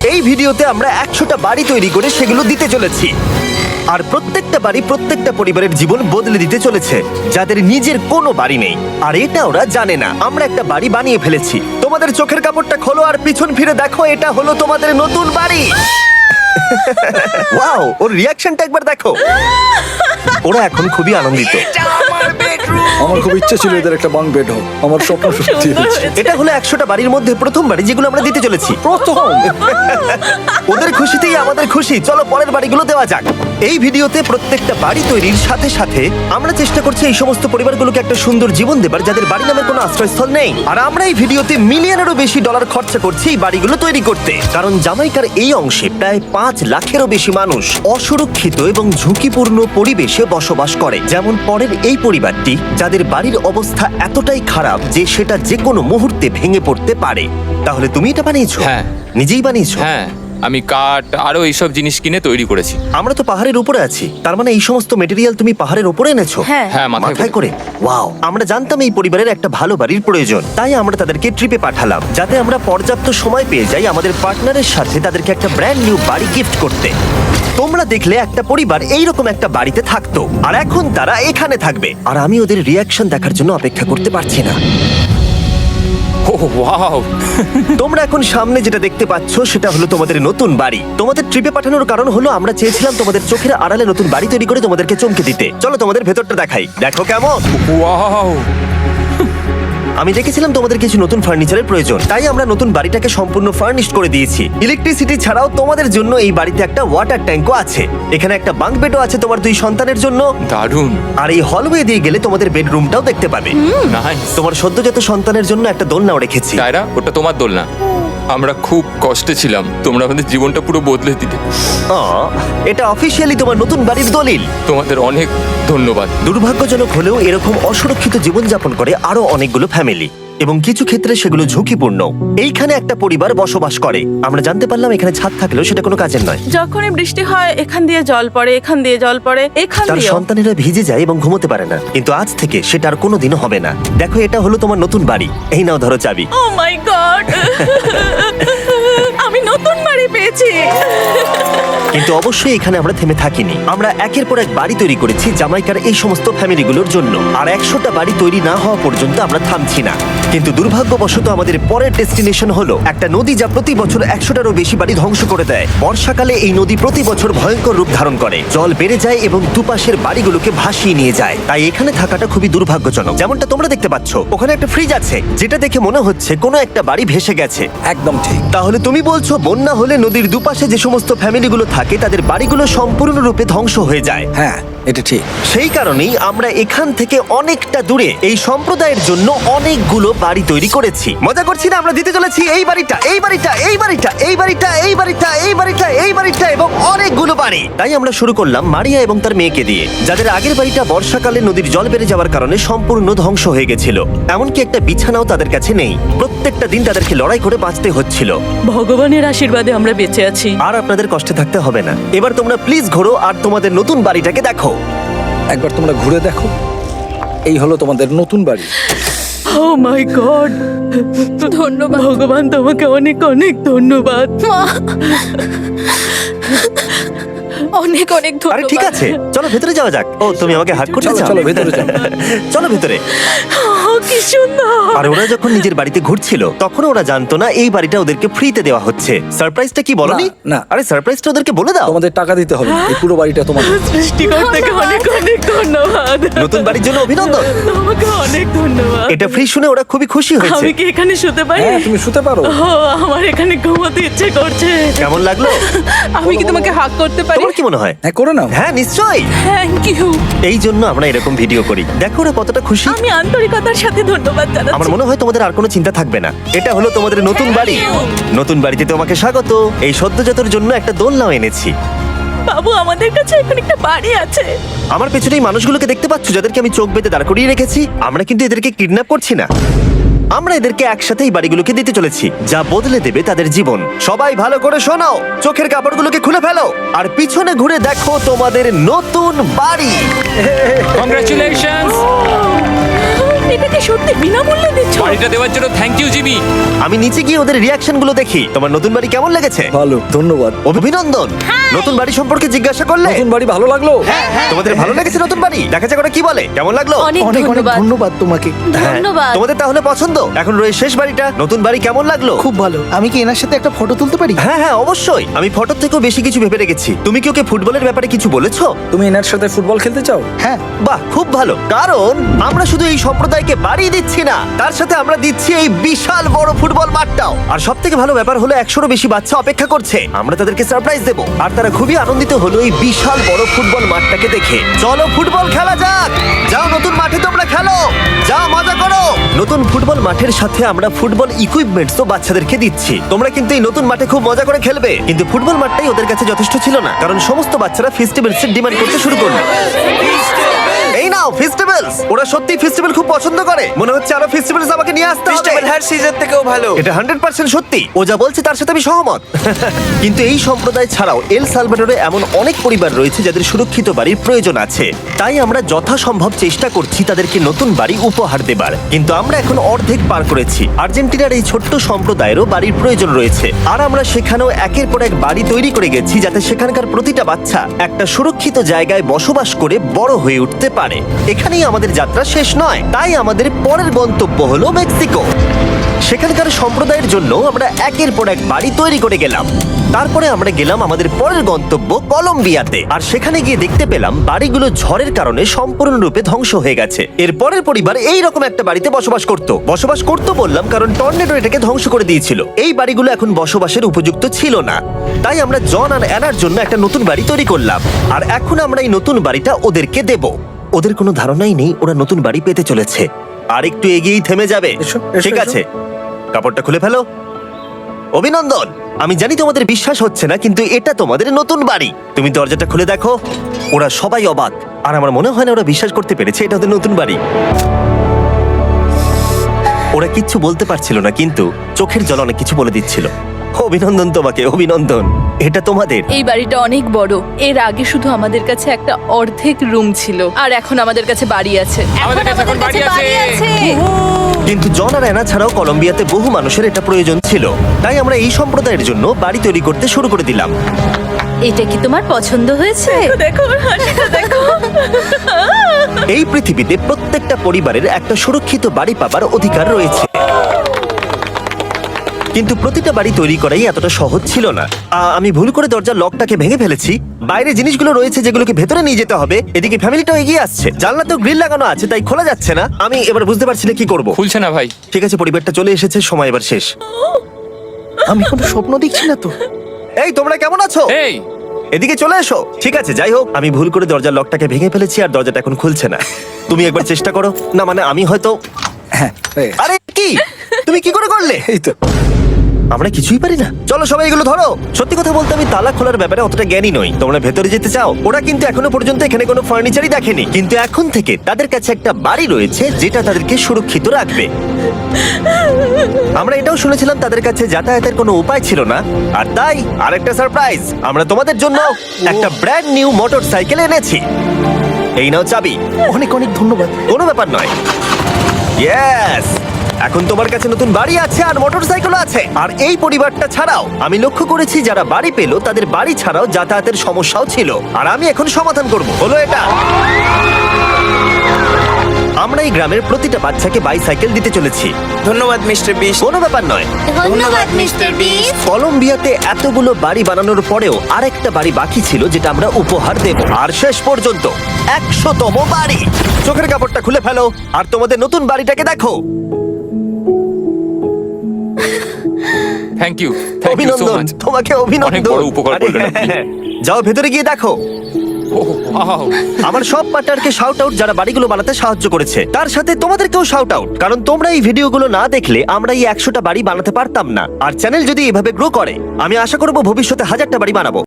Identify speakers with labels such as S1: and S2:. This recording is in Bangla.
S1: এই ভিডিওতে আমরা 100টা বাড়ি তৈরি করে সেগুলো দিতে চলেছি। আর প্রত্যেকটা বাড়ি প্রত্যেকটা পরিবারের জীবন বদলে দিতে চলেছে, যাদের নিজের কোনো বাড়ি নেই। আর এটা ওরা জানে না। আমরা একটা বাড়ি বানিয়ে ফেলেছি। তোমাদের চোখের কাপড়টা খোলো আর পিছন ফিরে দেখো, এটা হলো তোমাদের নতুন বাড়ি। ওয়াও, ওর রিয়াকশনটা একবার দেখো। ওরা এখন খুবই আনন্দিত।
S2: আমার খুব ইচ্ছে ছিল এদের একটা বাং বেড হোক, আমার স্বপ্ন সত্যি হয়েছে।
S1: এটা হলো 100টা বাড়ির মধ্যে প্রথম বাড়ি যেগুলো আমরা দিতে চলেছি।
S2: প্রথম
S1: ওদের খুশিতেই আমাদের খুশি। চলো পরের বাড়িগুলো দেওয়া যাক। এই ভিডিওতে প্রত্যেকটা বাড়ি তৈরির সাথে সাথে আমরা চেষ্টা করছি এই সমস্ত পরিবারগুলোকে একটা সুন্দর জীবন দেবার, যাদের বাড়ি নামের কোনো আশ্রয়স্থল নেই। আর আমরা এই ভিডিওতে মিলিয়নেরও বেশি ডলার খরচা করছি এই বাড়িগুলো তৈরি করতে, কারণ জামাইকার এই অংশে প্রায় 5 লাখেরও বেশি মানুষ অসুরক্ষিত এবং ঝুঁকিপূর্ণ পরিবেশে বসবাস করে। যেমন পরের এই পরিবারটি, যাদের বাড়ির অবস্থা এতটাই খারাপ যে সেটা যে কোনো মুহূর্তে ভেঙে পড়তে পারে। তাহলে তুমি এটা বানিয়েছো?
S3: হ্যাঁ।
S1: নিজেই বানিয়েছো?
S3: হ্যাঁ, আমি কাঠ আরো এইসব জিনিস কিনে তৈরি করেছি।
S1: আমরা তো পাহাড়ের উপরে আছি, তার মানে এই সমস্ত মেটেরিয়াল তুমি পাহাড়ের উপরে এনেছো?
S4: হ্যাঁ।
S3: হ্যাঁ,
S1: মাথায় করে। ওয়াও, আমরা জানতাম এই পরিবারের একটা ভালো বাড়ির প্রয়োজন, তাই আমরা তাদেরকে ট্রিপে পাঠালাম, যাতে আমরা পর্যাপ্ত সময় পেয়ে যাই আমাদের পার্টনারের সাথে তাদেরকে একটা ব্র্যান্ড নিউ বাড়ি গিফট করতে। তোমরা দেখলে একটা পরিবার এইরকম একটা বাড়িতে থাকতো, আর এখন তারা এখানে থাকবে। আর আমি ওদের রিয়াকশন দেখার জন্য অপেক্ষা করতে পারছি না।
S3: ও ওয়াও!
S1: তোমরা এখন সামনে যেটা দেখতে পাচ্ছ সেটা হলো তোমাদের নতুন বাড়ি। তোমাদের ট্রিপে পাঠানোর কারণ হলো আমরা চেয়েছিলাম তোমাদের চোখের আড়ালে নতুন বাড়ি তৈরি করে তোমাদেরকে চমকে দিতে। চলো তোমাদের ভেতরটা দেখাই, দেখো কেমন।
S3: ওয়াও!
S1: আমি দেখেছিলাম তোমাদের কিছু নতুন ফার্নিচারের প্রয়োজন, তাই আমরা নতুন বাড়িটাকে সম্পূর্ণ ফার্নিশড করে দিয়েছি। ইলেকট্রিসিটি ছাড়াও তোমাদের জন্য এই বাড়িতে একটা ওয়াটার ট্যাঙ্কও আছে। এখানে একটা বাঙ্ক বেডও আছে তোমার 2 সন্তানের জন্য।
S3: দারুণ!
S1: আর এই হলওয়ে দিয়ে গেলে তোমাদের বেডরুমটাও দেখতে পাবে।
S3: নাইস!
S1: তোমার সদ্যজাত সন্তানের জন্য একটা দোলনাও রেখেছি।
S3: টায়রা, ওটা তোমার দোলনা। আমরা খুব কষ্টে ছিলাম, তোমরা আমাদের জীবনটা পুরো বদলে দিতে।
S1: এটা অফিসিয়ালি তোমার নতুন বাড়ির দলিল।
S3: তোমাদের অনেক ধন্যবাদ।
S1: দুর্ভাগ্যজনক হলেও এরকম অসুরক্ষিত জীবনযাপন করে আরো অনেকগুলো ফ্যামিলি, এবং কিছু ক্ষেত্রে সেগুলো ঝুঁকিপূর্ণ। এইখানে একটা পরিবার বসবাস করে। আমরা জানতে পারলাম এখানে ছাদ থাকলেও সেটা কোনো কাজের নয়।
S4: যখনই বৃষ্টি হয় এখান দিয়ে জল পড়ে, এখান দিয়ে জল পড়ে, এখান
S1: তার
S4: দিয়ে।
S1: সন্তানেরা ভিজে যায় এবং ঘুমোতে পারে না, কিন্তু আজ থেকে সেটা আর কোনোদিনও হবে না। দেখো, এটা হলো তোমার নতুন বাড়ি। এই নাও, ধরো চাবি।
S4: ও মাই গড! আমি নতুন বাড়ি পেয়েছি।
S1: কিন্তু অবশ্যই এখানে আমরা থেমে থাকিনি। আমরা একের পর এক বাড়ি তৈরি করেছি জামাইকার এই সমস্ত ফ্যামিলিগুলোর জন্য। আর 100টা বাড়ি তৈরি না হওয়া পর্যন্ত আমরা থামছি না। কিন্তু দুর্ভাগ্যবশত আমাদের পরের ডেস্টিনেশন হলো একটা নদী, যা প্রতি বছর 100টারও বেশি বাড়ি ধ্বংস করে দেয়। বর্ষাকালে এই নদী প্রতি বছর ভয়ঙ্কর রূপ ধারণ করে, জল বেড়ে যায় এবং দুপাশের বাড়িগুলোকে ভাসিয়ে নিয়ে যায়। তাই এখানে থাকাটা খুবই দুর্ভাগ্যজনক। যেমনটা তোমরা দেখতে পাচ্ছ, ওখানে একটা ফ্রিজ আছে, যেটা দেখে মনে হচ্ছে কোনো একটা বাড়ি ভেসে গেছে।
S2: একদম ঠিক।
S1: তাহলে তুমি বলছো বন্যা হলে নদীর দুপাশে যে সমস্ত ফ্যামিলিগুলো থাকে তাদের বাড়িগুলো সম্পূর্ণরূপে ধ্বংস হয়ে যায়।
S2: হ্যাঁ, এটা ঠিক।
S1: সেই কারণেই আমরা এখান থেকে অনেকটা দূরে এই সম্প্রদায়ের জন্য অনেকগুলো বাড়ি তৈরি করেছি। মজা করছি না? আমরা দিতে চলেছি এই বাড়িটা, এই বাড়িটা, এই বাড়িটা, এই বাড়িটা, এই বাড়িটা, এই বাড়িটা, এই বাড়িটা এবং অনেকগুলো বাড়ি। তাই আমরা শুরু করলাম মারিয়া এবং তার মেয়েকে দিয়ে, যাদের আগের বাড়িটা বর্ষাকালে নদীর জল বেড়ে যাওয়ার কারণে সম্পূর্ণ ধ্বংস হয়ে গেছিল। এমনকি একটা বিছানাও তাদের কাছে নেই। প্রত্যেকটা দিন তাদেরকে লড়াই করে বাঁচতে হচ্ছিল।
S4: ভগবানের আশীর্বাদে আমরা বেঁচে আছি।
S1: আর আপনাদের কষ্টে থাকতে হবে না। এবার তোমরা প্লিজ ঘোরো আর তোমাদের নতুন বাড়িটাকে দেখো।
S2: একবার তোমরা ঘুরে দেখো, এই হলো তোমাদের নতুন বাড়ি।
S4: ও মাই গড! ধন্যবাদ ভগবান, তোমাকে অনেক অনেক ধন্যবাদ। অনেক অনেক
S1: আরে
S4: ধন্যবাদ।
S1: ঠিক আছে, চলো ভেতরে যাওয়া যাক। ও, তুমি আমাকে হাত করতে
S2: চলো
S1: চাও?
S2: চলো ভেতরে যাও।
S1: চলো ভেতরে।
S4: ও, কি সুন্দর!
S1: আর ওরা যখন নিজের বাড়িতে ঘুরছিল তখন ওরা জানতো না এই বাড়িটা ওদেরকে ফ্রিতে দেওয়া হচ্ছে। সারপ্রাইজটা কি বলনি?
S2: না, না।
S1: আরে সারপ্রাইজটা ওদেরকে বলে দাও।
S2: তোমাদের টাকা দিতে হবে না, এই পুরো বাড়িটা তোমাদের।
S4: সৃষ্টিকর্তাকে অনেক অনেক ধন্যবাদ।
S1: নতুন বাড়ির জন্য অভিনন্দন।
S4: তোমাকে অনেক ধন্যবাদ।
S1: এটা ফ্রি শুনে ওরা খুবই খুশি হয়েছে।
S4: আমি কি এখানে শুতে পারি?
S2: হ্যাঁ, তুমি শুতে পারো।
S4: ও, আমার এখানে ঘুমোতে ইচ্ছে করছে।
S1: কেমন লাগলো?
S4: আমি কি তোমাকে হাগ করতে পারি?
S1: তোমার কি মনে হয়?
S2: হ্যাঁ, করে নাও।
S1: হ্যাঁ, নিশ্চয়ই।
S4: Thank you.
S1: এই জন্য আমরা এরকম ভিডিও করি। দেখো ওরা কতটা খুশি।
S4: আমি আন্তরিকতার সাথে ধন্যবাদ
S1: আমার
S4: জানাচ্ছি।
S1: মনে হয় তোমাদের আর কোনো চিন্তা থাকবে না। এটা হলো তোমাদের নতুন বাড়ি। নতুন বাড়িতে তোমাকে স্বাগত। এই সদ্যজাতর জন্য একটা দোলনাও এনেছি।
S4: বাবু, আমাদের কাছে এখন একটা বাড়ি আছে।
S1: আমার পেছনে এই মানুষগুলোকে দেখতে পাচ্ছ, যাদেরকে আমি চোখ বেঁধে দাঁড় করিয়ে রেখেছি? আমরা কিন্তু এদেরকে কিডন্যাপ করছি না। আমরা এদেরকে একসাথে এই বাড়িগুলোকে দিতে চলেছি, যা বদলে দেবে তাদের জীবন। সবাই ভালো করে শোনাও, চোখের কাপড়গুলোকে খুলে ফেলো আর পিছনে ঘুরে দেখো তোমাদের নতুন বাড়ি।
S3: কংগ্রাচুলেশনস!
S4: এটাকে সত্যি বিনামূল্যে দিচ্ছ?
S3: বাড়িটা দেওয়ার জন্য থ্যাংক ইউ জিমি।
S1: আমি নিচে গিয়ে ওদের রিয়াকশন গুলো দেখি। তোমার নতুন বাড়ি কেমন লেগেছে?
S2: ভালো, ধন্যবাদ।
S1: অভিনন্দন। নতুন বাড়ি সম্পর্কে জিজ্ঞাসা করলে?
S2: নতুন বাড়ি ভালো লাগলো?
S1: তোমাদের ভালো লেগেছে নতুন বাড়ি? দেখা যাক ওরা কি বলে। কেমন লাগলো?
S4: অনেক
S2: অনেক অনেক
S4: ধন্যবাদ।
S2: ধন্যবাদ তোমাকে।
S1: হ্যাঁ,
S4: ধন্যবাদ।
S1: তোমাদের তাহলে পছন্দ। এখন রয়েছে শেষ বাড়িটা। নতুন বাড়ি কেমন লাগলো?
S5: খুব ভালো। আমি কি এনার সাথে একটা ফটো তুলতে পারি?
S1: হ্যাঁ হ্যাঁ অবশ্যই। আমি ফটোর থেকেও বেশি কিছু ভেবে রেখেছি। তুমি কি ওকে ফুটবলের ব্যাপারে কিছু বলেছো?
S2: তুমি এনার সাথে ফুটবল খেলতে চাও?
S5: হ্যাঁ।
S1: বাহ, খুব ভালো। কারণ আমরা শুধু এই সম্প্রদায়কে বাড়ি দিচ্ছি না, তার সাথে আমরা দিচ্ছি এই বিশাল বড় ফুটবল মাঠটাও। আর সব থেকে ভালো ব্যাপার হলো 100-রও বেশি বাচ্চা অপেক্ষা করছে। আমরা তাদেরকে সারপ্রাইজ দেবো, আর তারা খুবই আনন্দিত হলো এই বিশাল বড় ফুটবল মাঠটাকে দেখে। চলো ফুটবল খেলা যাক। যাও নতুন মাঠে তোমরা খেলো, যাও মজা করো। নতুন ফুটবল মাঠের সাথে আমরা ফুটবল ইকুইপমেন্টসও বাচ্চাদেরকে দিচ্ছি। তোমরা কিন্তু এই নতুন মাঠে খুব মজা করে খেলবে। কিন্তু ফুটবল মাঠটাই ওদের কাছে যথেষ্ট ছিল না, কারণ সমস্ত বাচ্চারা ফেস্টিভ্যালস এর ডিমান্ড করতে শুরু করলো। এই নাও ফেস্টিভ্যালস। ওরা সত্যি ফেস্টিভ্যাল খুব পছন্দ করে। মনে হচ্ছে আরো ফেস্টিভ্যালস আমাকে নিয়ে আসতে হবে।
S5: হ্যার সিজন থেকেও ভালো।
S1: এটা 100% সত্যি। ও যা বলছে তার সাথে আমি সহমত। কিন্তু এই সম্প্রদায় ছাড়াও এল সালভাডোরে এমন অনেক পরিবার রয়েছে যাদের সুরক্ষিত বাড়ির প্রয়োজন আছে। তাই আমরা যথাসম্ভব চেষ্টা করছি তাদেরকে নতুন বাড়ি উপহার দেবার। কিন্তু আমরা এখন অর্ধেক পার করেছি। আর্জেন্টিনার এই ছোট্ট সম্প্রদায়েরও বাড়ির প্রয়োজন রয়েছে, আর আমরা সেখানেও একের পর এক বাড়ি তৈরি করে গেছি যাতে সেখানকার প্রতিটা বাচ্চা একটা সুরক্ষিত জায়গায় বসবাস করে বড় হয়ে উঠতে পারে। এখানেই আমাদের যাত্রা শেষ নয়, তাই আমাদের পরের গন্তব্য হলো মেক্সিকো। সেখানকার সম্প্রদায়ের জন্য আমরা একের পর এক বাড়ি তৈরি করে গেলাম। তারপরে আমরা গেলাম আমাদের পরের গন্তব্য কলম্বিয়াতে, আর সেখানে গিয়ে দেখতে পেলাম বাড়িগুলো ঝড়ের কারণে সম্পূর্ণরূপে ধ্বংস হয়ে গেছে। এর পরের পরিবার এই রকম একটা বাড়িতে বসবাস করতো বললাম কারণ টর্নেডো এটাকে ধ্বংস করে দিয়েছিল। এই বাড়িগুলো এখন বসবাসের উপযুক্ত ছিল না, তাই আমরা জন আর অ্যানার জন্য একটা নতুন বাড়ি তৈরি করলাম। আর এখন আমরা এই নতুন বাড়িটা ওদেরকে দেব। ওদের কোনো ধারণাই নেই ওরা নতুন বাড়ি পেতে চলেছে। আর একটু এগিয়েই থেমে যাবে।
S2: এসো, এসো,
S1: ঠিক
S2: এসো।
S1: আছে, কাপড়টা খুলে ফেলো। অভিনন্দন। আমি জানি তোমাদের বিশ্বাস হচ্ছে না, কিন্তু এটা তোমাদের নতুন বাড়ি। তুমি দরজাটা খুলে দেখো। ওরা সবাই অবাক, আর আমার মনে হয় না ওরা বিশ্বাস করতে পেরেছে এটা ওদের নতুন বাড়ি। ওরা কিচ্ছু বলতে পারছিল না, কিন্তু চোখের জল অনেক কিছু বলে দিচ্ছিল। অভিনন্দন তোমাকে, অভিনন্দন। এটা তোমাদের।
S4: এই বাড়িটা অনেক বড়। এর আগে শুধু আমাদের কাছে একটা অর্ধেক রুম ছিল, আর এখন আমাদের কাছে বাড়ি আছে।
S3: আমাদের কাছে এখন বাড়ি আছে।
S1: কিন্তু জন আর অ্যানা ছাড়াও কলম্বিয়াতে বহু মানুষের এটা প্রয়োজন ছিল, তাই আমরা এই সম্প্রদায়ের জন্য বাড়ি তৈরি করতে শুরু করে দিলাম।
S6: এটা কি তোমার পছন্দ হয়েছে?
S4: দেখো ওর হাসিটা দেখো।
S1: এই পৃথিবীতে প্রত্যেকটা পরিবারের একটা সুরক্ষিত বাড়ি পাবার অধিকার রয়েছে, কিন্তু প্রতিটা বাড়ি তৈরি করাই এতটা সহজ ছিল না। আমি ভুল করে দরজার লকটাকে ভেঙে ফেলেছি। বাইরে জিনিসগুলো রয়েছে যেগুলোকে ভেতরে নিয়ে যেতে হবে। এদিকে ফ্যামিলিটাও এগিয়ে আসছে। জানলাতেও গ্রিল লাগানো আছে, তাই খোলা যাচ্ছে না। আমি এবার বুঝতে পারছি না কি করব।
S3: খুলছে না ভাই।
S1: ঠিক আছে, পরিবারটা চলে এসেছে, সময় এবার শেষ।
S5: আমি কোনো স্বপ্ন দেখছি না তো।
S1: এই তোমরা কেমন আছো?
S3: এই
S1: এদিকে চলে এসো। ঠিক আছে, যাই হোক, আমি ভুল করে দরজার লকটাকে ভেঙে ফেলেছি আর দরজাটা এখন খুলছে না। তুমি একবার চেষ্টা করো না। মানে আমি হয়তো।
S2: হ্যাঁ, হয়ে গেছে।
S1: আরে কি, তুমি কি করে করলে?
S2: এই তো।
S1: আমরা কিছুই পারি না। চলো সবাই এগুলো ধরো। সত্যি কথা বলতে আমি তালা খোলার ব্যাপারে অতটা জ্ঞানী নই। তোমরা ভেতরে যেতে চাও? ওরা কিন্তু এখনো পর্যন্ত এখানে কোনো ফার্নিচারই দেখেনি, কিন্তু এখন থেকে তাদের কাছে একটা বাড়ি রয়েছে যেটা তাদেরকে সুরক্ষিত রাখবে। আমরা এটাও শুনেছিলাম তাদের কাছে যাতায়াতের কোনো উপায় ছিল না, আর তাই আরেকটা সারপ্রাইজ, আমরা তোমাদের জন্য একটা ব্র্যান্ড নিউ মোটরসাইকেল এনেছি। এই নাও চাবি।
S5: অনেক অনেক ধন্যবাদ।
S1: কোনো ব্যাপার নয়। ইয়েস, এখন তোমার কাছে নতুন বাড়ি আছে আর মোটরসাইকেল আছে। আর এই পরিবারটা ছাড়াও আমি লক্ষ্য করেছি যারা বাড়ি পেল তাদের বাড়ি ছাড়াও যাতায়াতের সমস্যাও ছিল, আর আমি এখন সমাধান করব। হলো এটা। আমরা এই গ্রামের প্রতিটা বাচ্চাকে বাইসাইকেল দিতে চলেছি।
S5: ধন্যবাদ মিস্টার বিশ।
S1: কোনো ব্যাপার নয়।
S6: ধন্যবাদ মিস্টার বিস্ট।
S1: কলম্বিয়াতে এতগুলো বাড়ি বানানোর পরেও আরেকটা বাড়ি বাকি ছিল যেটা আমরা উপহার দেব। আর শেষ পর্যন্ত 100তম বাড়ি। চোখের কাপড়টা খুলে ফেলো আর তোমাদের নতুন বাড়িটাকে দেখো।
S3: থ্যাংক ইউ সো
S1: অভিনন্দন
S3: মাচ।
S1: তোমাকে,
S3: অনেক
S1: অভিনন্দন।
S3: বড় উপকার
S1: আরে
S3: করলেন আপনি।
S1: হ্যাঁ, যাও ভেতরে গিয়ে দেখো। আমার সব পার্টনারকে শাউট আউট যারা বাড়িগুলো বানাতে সাহায্য করেছে। তার সাথে তোমাদেরকেও শাউট আউট, কারণ তোমরা এই ভিডিওগুলো না দেখলে আমরা এই 100টা বাড়ি বানাতে পারতাম না। আর চ্যানেল যদি এভাবে গ্রো করে, আমি আশা করব ভবিষ্যতে 1000টা বাড়ি বানাবো।